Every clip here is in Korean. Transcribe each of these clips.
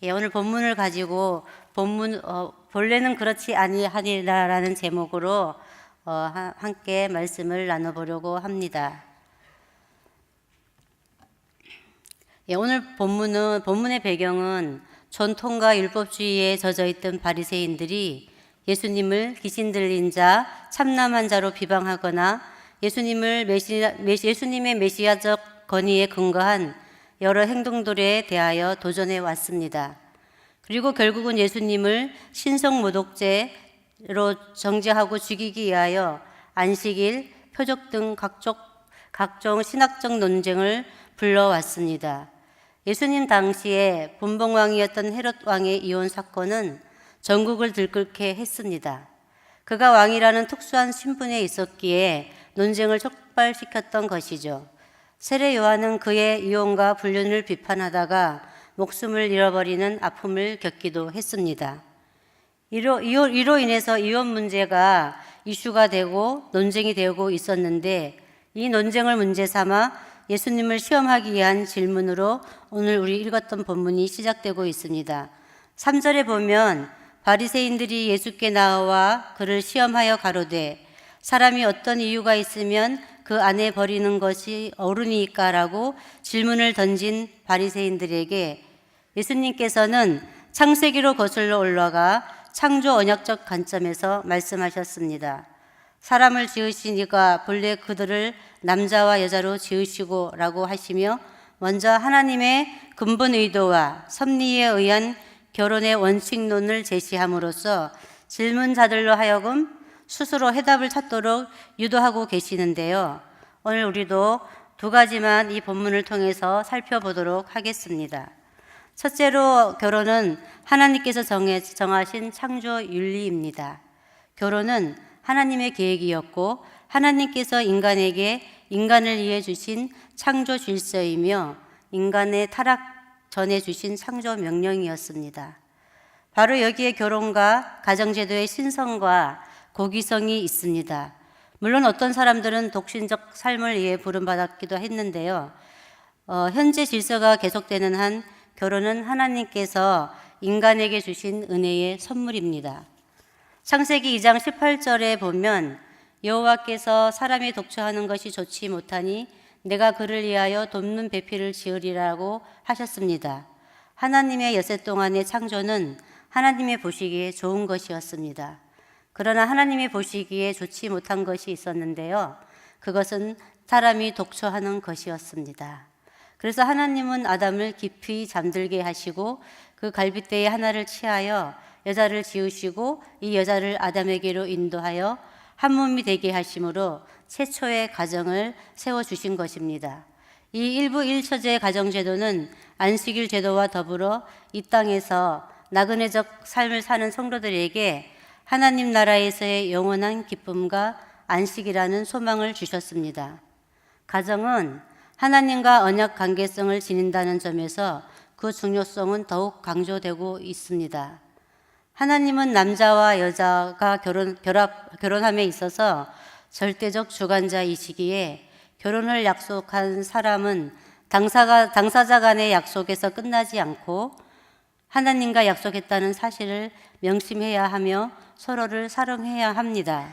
오늘 본문을 가지고 본래는 그렇지 아니하니라라는 제목으로 함께 말씀을 나눠보려고 합니다. 오늘 본문의 배경은 전통과 율법주의에 젖어있던 바리새인들이 예수님을 귀신 들린 자, 참남한 자로 비방하거나 예수님의 메시아적 권위에 근거한 여러 행동들에 대하여 도전해 왔습니다. 그리고 결국은 예수님을 신성모독죄로 정죄하고 죽이기 위하여 안식일, 표적 등 각종 신학적 논쟁을 불러왔습니다. 예수님 당시에 분봉왕이었던 헤롯 왕의 이혼 사건은 전국을 들끓게 했습니다. 그가 왕이라는 특수한 신분에 있었기에 논쟁을 촉발시켰던 것이죠. 세례 요한은 그의 이혼과 불륜을 비판하다가 목숨을 잃어버리는 아픔을 겪기도 했습니다. 이로 인해서 이혼 문제가 이슈가 되고 논쟁이 되고 있었는데, 이 논쟁을 문제 삼아 예수님을 시험하기 위한 질문으로 오늘 우리 읽었던 본문이 시작되고 있습니다. 3절에 보면 바리새인들이 예수께 나와 그를 시험하여 가로되 사람이 어떤 이유가 있으면 그 안에 버리는 것이 옳으니까 라고 질문을 던진 바리새인들에게 예수님께서는 창세기로 거슬러 올라가 창조 언약적 관점에서 말씀하셨습니다. 사람을 지으신 이가 본래 그들을 남자와 여자로 지으시고 라고 하시며, 먼저 하나님의 근본 의도와 섭리에 의한 결혼의 원칙론을 제시함으로써 질문자들로 하여금 스스로 해답을 찾도록 유도하고 계시는데요. 오늘 우리도 두 가지만 이 본문을 통해서 살펴보도록 하겠습니다. 첫째로, 결혼은 하나님께서 정하신 창조 윤리입니다. 결혼은 하나님의 계획이었고 하나님께서 인간에게 인간을 위해 주신 창조 질서이며 인간의 타락 전에 주신 창조 명령이었습니다. 바로 여기에 결혼과 가정제도의 신성과 고귀성이 있습니다. 물론 어떤 사람들은 독신적 삶을 위해 부름받았기도 했는데요. 현재 질서가 계속되는 한 결혼은 하나님께서 인간에게 주신 은혜의 선물입니다. 창세기 2장 18절에 보면 여호와께서 사람이 독처하는 것이 좋지 못하니 내가 그를 위하여 돕는 배필을 지으리라고 하셨습니다. 하나님의 여세 동안의 창조는 하나님의 보시기에 좋은 것이었습니다. 그러나 하나님이 보시기에 좋지 못한 것이 있었는데요. 그것은 사람이 독처하는 것이었습니다. 그래서 하나님은 아담을 깊이 잠들게 하시고 그 갈빗대에 하나를 취하여 여자를 지으시고 이 여자를 아담에게로 인도하여 한 몸이 되게 하심으로 최초의 가정을 세워주신 것입니다. 이 일부 1처제 가정제도는 안식일 제도와 더불어 이 땅에서 나그네적 삶을 사는 성도들에게 하나님 나라에서의 영원한 기쁨과 안식이라는 소망을 주셨습니다. 가정은 하나님과 언약 관계성을 지닌다는 점에서 그 중요성은 더욱 강조되고 있습니다. 하나님은 남자와 여자가 결혼함에 있어서 절대적 주관자이시기에 결혼을 약속한 사람은 당사자 간의 약속에서 끝나지 않고 하나님과 약속했다는 사실을 명심해야 하며 서로를 사랑해야 합니다.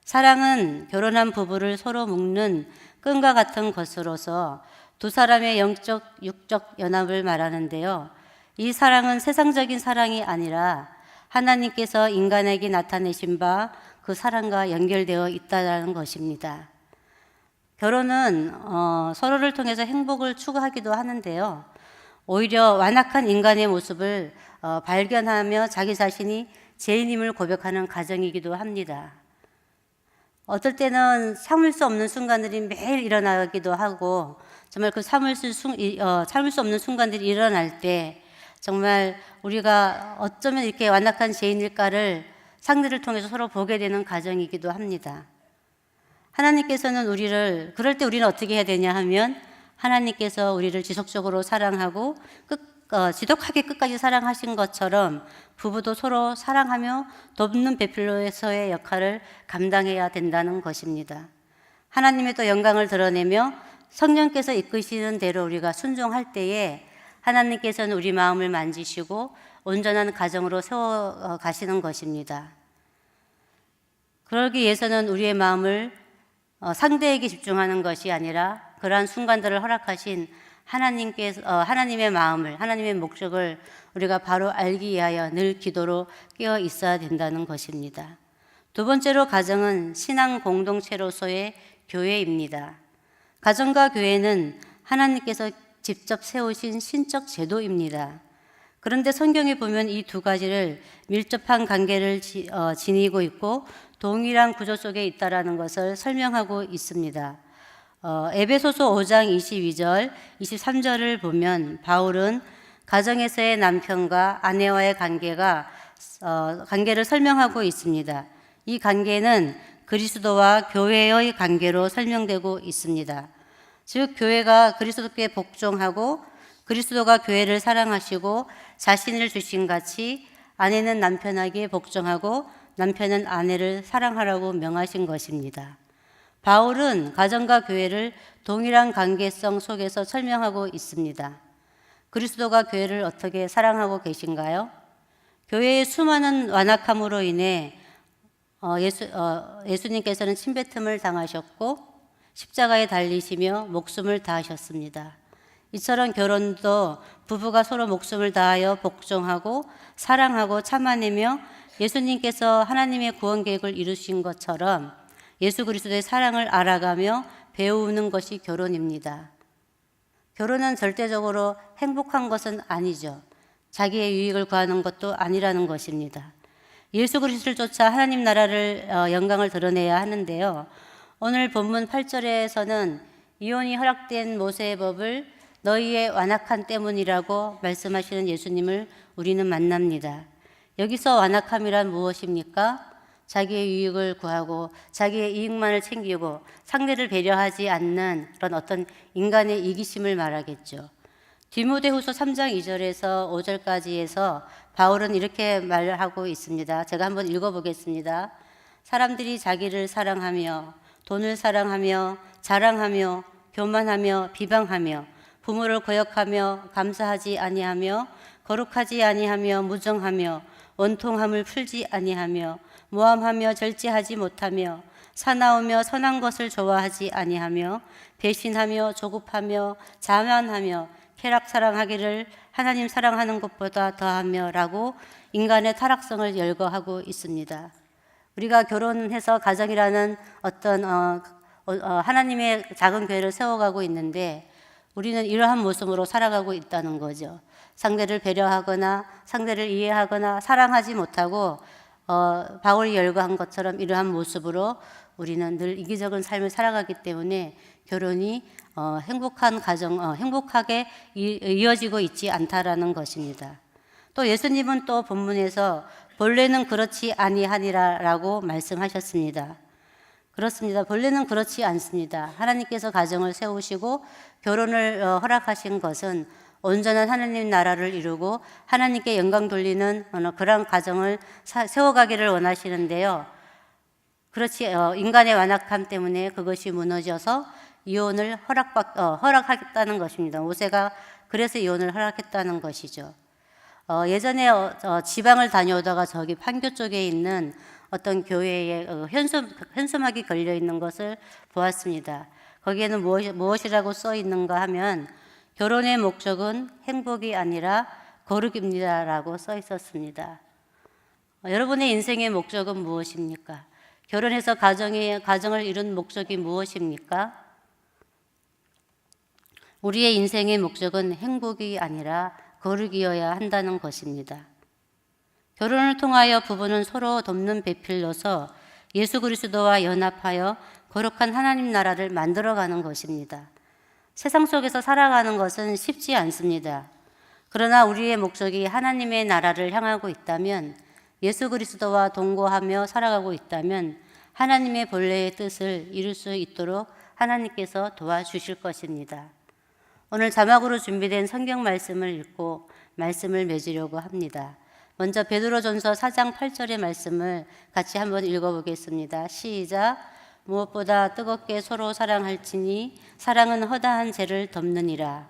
사랑은 결혼한 부부를 서로 묶는 끈과 같은 것으로서 두 사람의 영적, 육적 연합을 말하는데요. 이 사랑은 세상적인 사랑이 아니라 하나님께서 인간에게 나타내신 바 그 사랑과 연결되어 있다는 것입니다. 결혼은 서로를 통해서 행복을 추구하기도 하는데요. 오히려 완악한 인간의 모습을 발견하며 자기 자신이 죄인임을 고백하는 과정이기도 합니다. 어떨 때는 참을 수 없는 순간들이 매일 일어나기도 하고, 정말 그 참을 수 없는 순간들이 일어날 때 정말 우리가 어쩌면 이렇게 완악한 죄인일까를 상대를 통해서 서로 보게 되는 과정이기도 합니다. 하나님께서는 그럴 때 우리는 어떻게 해야 되냐 하면, 하나님께서 우리를 지속적으로 사랑하고 지독하게 끝까지 사랑하신 것처럼 부부도 서로 사랑하며 돕는 배필로서의 역할을 감당해야 된다는 것입니다. 하나님의 또 영광을 드러내며 성령께서 이끄시는 대로 우리가 순종할 때에 하나님께서는 우리 마음을 만지시고 온전한 가정으로 세워 가시는 것입니다. 그러기 위해서는 우리의 마음을 상대에게 집중하는 것이 아니라 그러한 순간들을 허락하신 하나님의 마음을, 하나님의 목적을 우리가 바로 알기 위하여 늘 기도로 깨어 있어야 된다는 것입니다. 두 번째로 가정은 신앙 공동체로서의 교회입니다. 가정과 교회는 하나님께서 직접 세우신 신적 제도입니다. 그런데 성경에 보면 이 두 가지를 밀접한 관계를 지니고 있고 동일한 구조 속에 있다라는 것을 설명하고 있습니다. 에베소서 5장 22절, 23절을 보면 바울은 가정에서의 남편과 아내와의 관계를 설명하고 있습니다. 이 관계는 그리스도와 교회의 관계로 설명되고 있습니다. 즉 교회가 그리스도께 복종하고 그리스도가 교회를 사랑하시고 자신을 주신 같이 아내는 남편에게 복종하고 남편은 아내를 사랑하라고 명하신 것입니다. 바울은 가정과 교회를 동일한 관계성 속에서 설명하고 있습니다. 그리스도가 교회를 어떻게 사랑하고 계신가요? 교회의 수많은 완악함으로 인해 예수님께서는 침뱉음을 당하셨고 십자가에 달리시며 목숨을 다하셨습니다. 이처럼 결혼도 부부가 서로 목숨을 다하여 복종하고 사랑하고 참아내며 예수님께서 하나님의 구원 계획을 이루신 것처럼 예수 그리스도의 사랑을 알아가며 배우는 것이 결혼입니다. 결혼은 절대적으로 행복한 것은 아니죠. 자기의 유익을 구하는 것도 아니라는 것입니다. 예수 그리스도를 쫓아 하나님 나라를 영광을 드러내야 하는데요. 오늘 본문 8절에서는 이혼이 허락된 모세의 법을 너희의 완악함 때문이라고 말씀하시는 예수님을 우리는 만납니다. 여기서 완악함이란 무엇입니까? 자기의 유익을 구하고 자기의 이익만을 챙기고 상대를 배려하지 않는 그런 어떤 인간의 이기심을 말하겠죠. 디모데후서 3장 2절에서 5절까지에서 바울은 이렇게 말하고 있습니다. 제가 한번 읽어보겠습니다. 사람들이 자기를 사랑하며 돈을 사랑하며 자랑하며 교만하며 비방하며 부모를 거역하며 감사하지 아니하며 거룩하지 아니하며 무정하며 원통함을 풀지 아니하며 모함하며 절제하지 못하며 사나우며 선한 것을 좋아하지 아니하며 배신하며 조급하며 자만하며 쾌락 사랑하기를 하나님 사랑하는 것보다 더하며라고 인간의 타락성을 열거하고 있습니다. 우리가 결혼해서 가정이라는 어떤 하나님의 작은 교회를 세워가고 있는데 우리는 이러한 모습으로 살아가고 있다는 거죠. 상대를 배려하거나 상대를 이해하거나 사랑하지 못하고 바울이 열거한 것처럼 이러한 모습으로 우리는 늘 이기적인 삶을 살아가기 때문에 결혼이 행복한 가정, 행복하게 이어지고 있지 않다라는 것입니다. 또 예수님은 또 본문에서 본래는 그렇지 아니하니라라고 말씀하셨습니다. 그렇습니다. 본래는 그렇지 않습니다. 하나님께서 가정을 세우시고 결혼을 허락하신 것은 온전한 하나님 나라를 이루고 하나님께 영광 돌리는 그런 가정을 세워가기를 원하시는데요. 그렇지 인간의 완악함 때문에 그것이 무너져서 이혼을 허락하겠다는 것입니다. 모세가 그래서 이혼을 허락했다는 것이죠. 예전에 지방을 다녀오다가 저기 판교 쪽에 있는 어떤 교회에 현수막이 걸려 있는 것을 보았습니다. 거기에는 무엇이라고 써 있는가 하면 결혼의 목적은 행복이 아니라 거룩입니다라고 써 있었습니다. 여러분의 인생의 목적은 무엇입니까? 결혼해서 가정을 이룬 목적이 무엇입니까? 우리의 인생의 목적은 행복이 아니라 거룩이어야 한다는 것입니다. 결혼을 통하여 부부는 서로 돕는 배필로서 예수 그리스도와 연합하여 거룩한 하나님 나라를 만들어가는 것입니다. 세상 속에서 살아가는 것은 쉽지 않습니다. 그러나 우리의 목적이 하나님의 나라를 향하고 있다면, 예수 그리스도와 동거하며 살아가고 있다면 하나님의 본래의 뜻을 이룰 수 있도록 하나님께서 도와주실 것입니다. 오늘 자막으로 준비된 성경 말씀을 읽고 말씀을 맺으려고 합니다. 먼저 베드로전서 4장 8절의 말씀을 같이 한번 읽어보겠습니다. 시작. 무엇보다 뜨겁게 서로 사랑할지니 사랑은 허다한 죄를 덮느니라.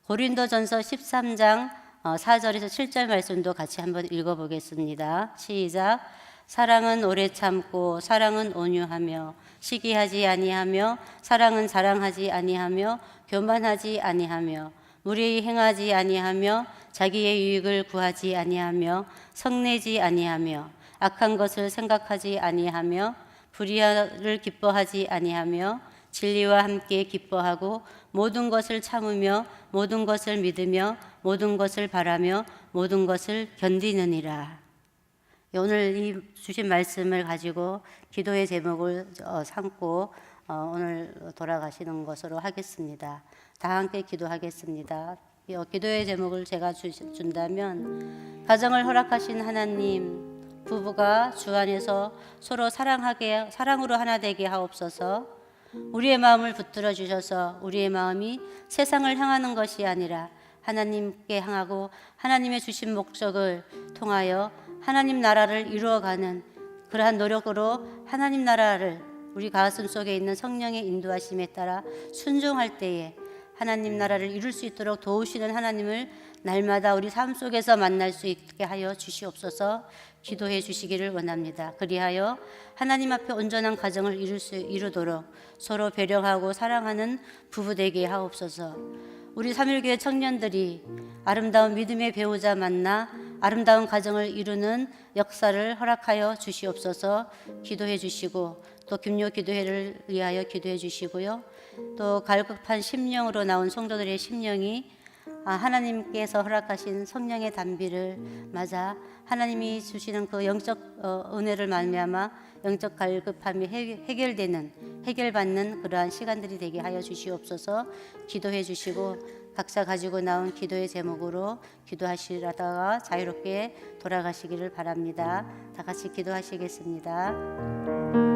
고린도전서 13장 4절에서 7절 말씀도 같이 한번 읽어보겠습니다. 시작. 사랑은 오래 참고 사랑은 온유하며 시기하지 아니하며 사랑은 자랑하지 아니하며 교만하지 아니하며 무례히 행하지 아니하며 자기의 유익을 구하지 아니하며 성내지 아니하며 악한 것을 생각하지 아니하며 불의를 기뻐하지 아니하며 진리와 함께 기뻐하고 모든 것을 참으며 모든 것을 믿으며 모든 것을 바라며 모든 것을 견디느니라. 오늘 이 주신 말씀을 가지고 기도의 제목을 삼고 오늘 돌아가시는 것으로 하겠습니다. 다 함께 기도하겠습니다. 기도의 제목을 제가 준다면, 가정을 허락하신 하나님, 부부가 주 안에서 서로 사랑으로 하나 되게 하옵소서. 우리의 마음을 붙들어 주셔서 우리의 마음이 세상을 향하는 것이 아니라 하나님께 향하고 하나님의 주신 목적을 통하여 하나님 나라를 이루어가는 그러한 노력으로 하나님 나라를 우리 가슴 속에 있는 성령의 인도하심에 따라 순종할 때에 하나님 나라를 이룰 수 있도록 도우시는 하나님을 날마다 우리 삶 속에서 만날 수 있게 하여 주시옵소서. 기도해 주시기를 원합니다. 그리하여 하나님 앞에 온전한 가정을 이루도록 서로 배려하고 사랑하는 부부 되게 하옵소서. 우리 3.1교회 청년들이 아름다운 믿음의 배우자 만나 아름다운 가정을 이루는 역사를 허락하여 주시옵소서. 기도해 주시고 또 금요 기도회를 위하여 기도해 주시고요. 또 갈급한 심령으로 나온 성도들의 심령이 하나님께서 허락하신 성령의 단비를 맞아 하나님이 주시는 그 영적 은혜를 말미암아 영적 갈급함이 해결받는 그러한 시간들이 되게 하여 주시옵소서. 기도해 주시고 각자 가지고 나온 기도의 제목으로 기도하시다가 자유롭게 돌아가시기를 바랍니다. 다 같이 기도하시겠습니다.